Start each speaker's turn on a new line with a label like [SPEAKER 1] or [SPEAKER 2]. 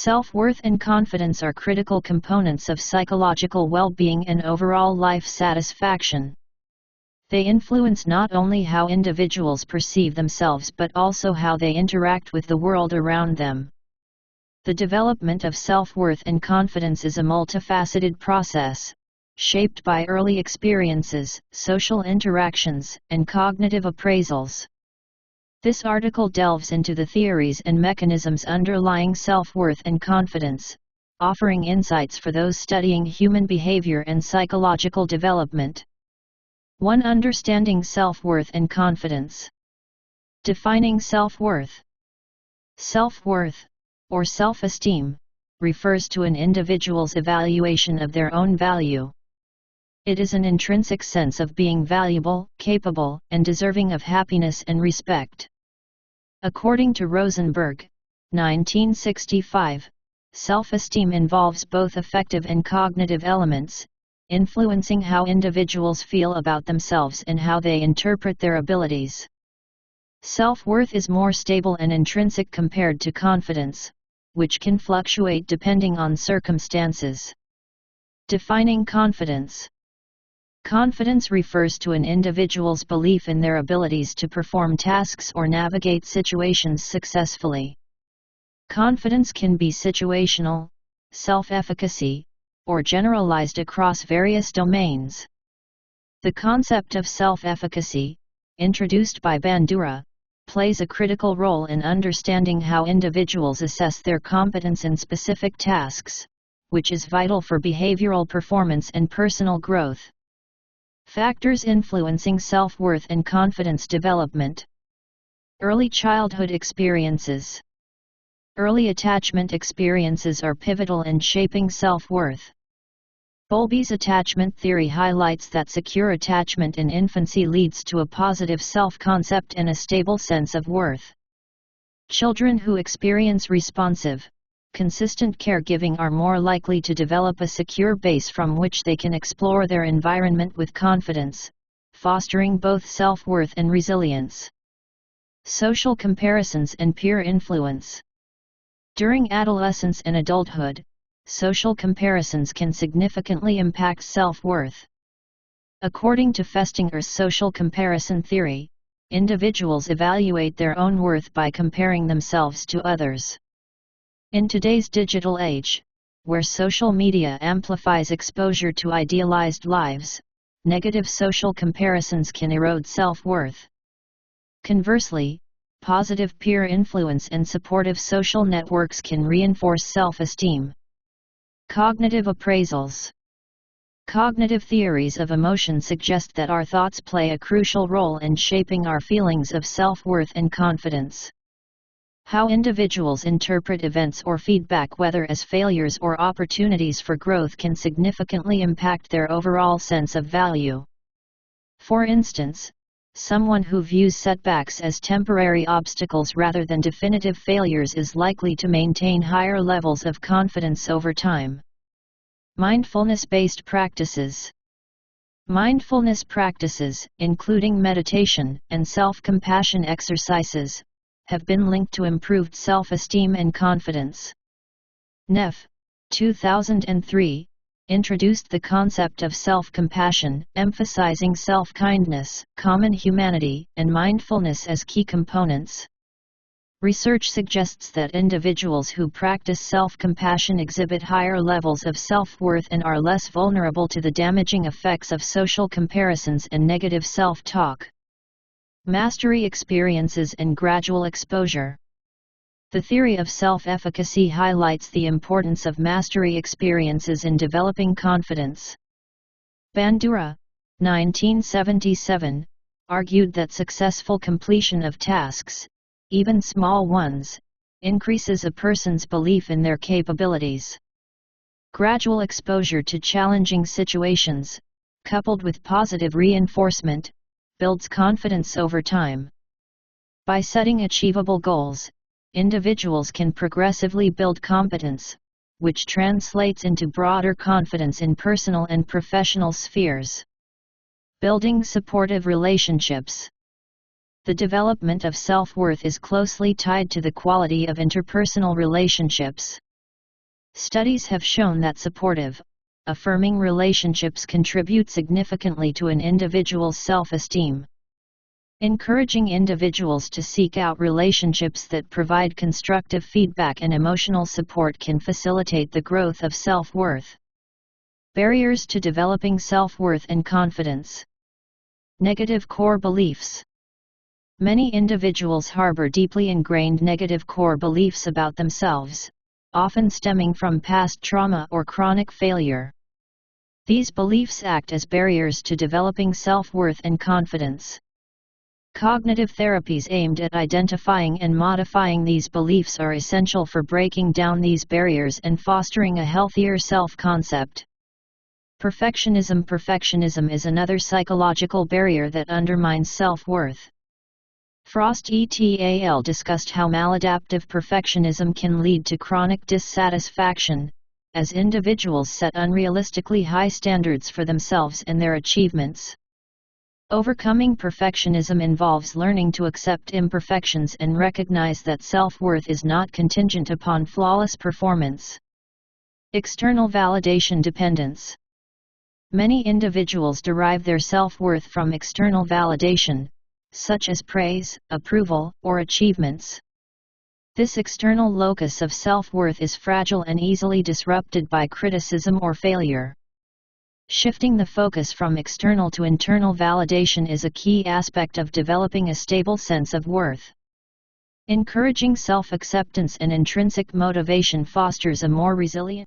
[SPEAKER 1] Self-worth and confidence are critical components of psychological well-being and overall life satisfaction. They influence not only how individuals perceive themselves but also how they interact with the world around them. The development of self-worth and confidence is a multifaceted process, shaped by early experiences, social interactions, and cognitive appraisals. This article delves into the theories and mechanisms underlying self-worth and confidence, offering insights for those studying human behavior and psychological development. 1. Understanding self-worth and confidence. Defining self-worth. Self-worth, or self-esteem, refers to an individual's evaluation of their own value. It is an intrinsic sense of being valuable, capable, and deserving of happiness and respect. According to Rosenberg, 1965, self-esteem involves both affective and cognitive elements, influencing how individuals feel about themselves and how they interpret their abilities. Self-worth is more stable and intrinsic compared to confidence, which can fluctuate depending on circumstances. Defining confidence. Confidence refers to an individual's belief in their abilities to perform tasks or navigate situations successfully. Confidence can be situational, self-efficacy, or generalized across various domains. The concept of self-efficacy, introduced by Bandura, plays a critical role in understanding how individuals assess their competence in specific tasks, which is vital for behavioral performance and personal growth. Factors influencing self-worth and confidence development. Early childhood experiences. Early attachment experiences are pivotal in shaping self-worth. Bowlby's attachment theory highlights that secure attachment in infancy leads to a positive self-concept and a stable sense of worth. Children who experience responsive, consistent caregiving are more likely to develop a secure base from which they can explore their environment with confidence, fostering both self-worth and resilience. Social comparisons and peer influence. During adolescence and adulthood, social comparisons can significantly impact self-worth. According to Festinger's social comparison theory, individuals evaluate their own worth by comparing themselves to others. In today's digital age, where social media amplifies exposure to idealized lives, negative social comparisons can erode self-worth. Conversely, positive peer influence and supportive social networks can reinforce self-esteem. Cognitive appraisals. Cognitive theories of emotion suggest that our thoughts play a crucial role in shaping our feelings of self-worth and confidence. How individuals interpret events or feedback, whether as failures or opportunities for growth, can significantly impact their overall sense of value. For instance, someone who views setbacks as temporary obstacles rather than definitive failures is likely to maintain higher levels of confidence over time. Mindfulness-based practices. Mindfulness practices, including meditation and self-compassion exercises, have been linked to improved self-esteem and confidence. Neff, 2003, introduced the concept of self-compassion, emphasizing self-kindness, common humanity, and mindfulness as key components. Research suggests that individuals who practice self-compassion exhibit higher levels of self-worth and are less vulnerable to the damaging effects of social comparisons and negative self-talk. Mastery experiences and gradual exposure. The theory of self-efficacy highlights the importance of mastery experiences in developing confidence. Bandura, 1977, argued that successful completion of tasks, even small ones, increases a person's belief in their capabilities. Gradual exposure to challenging situations, coupled with positive reinforcement, builds confidence over time. By setting achievable goals, individuals can progressively build competence, which translates into broader confidence in personal and professional spheres. Building supportive relationships. The development of self-worth is closely tied to the quality of interpersonal relationships. Studies have shown that supportive, affirming relationships contribute significantly to an individual's self-esteem. Encouraging individuals to seek out relationships that provide constructive feedback and emotional support can facilitate the growth of self-worth. Barriers to developing self-worth and confidence. Negative core beliefs. Many individuals harbor deeply ingrained negative core beliefs about themselves, often stemming from past trauma or chronic failure. These beliefs act as barriers to developing self-worth and confidence. Cognitive therapies aimed at identifying and modifying these beliefs are essential for breaking down these barriers and fostering a healthier self-concept. Perfectionism. Perfectionism is another psychological barrier that undermines self-worth. Frost et al. Discussed how maladaptive perfectionism can lead to chronic dissatisfaction, as individuals set unrealistically high standards for themselves and their achievements. Overcoming perfectionism involves learning to accept imperfections and recognize that self-worth is not contingent upon flawless performance. External validation dependence. Many individuals derive their self-worth from external validation, such as praise, approval, or achievements. This external locus of self-worth is fragile and easily disrupted by criticism or failure. Shifting the focus from external to internal validation is a key aspect of developing a stable sense of worth. Encouraging self-acceptance and intrinsic motivation fosters a more resilient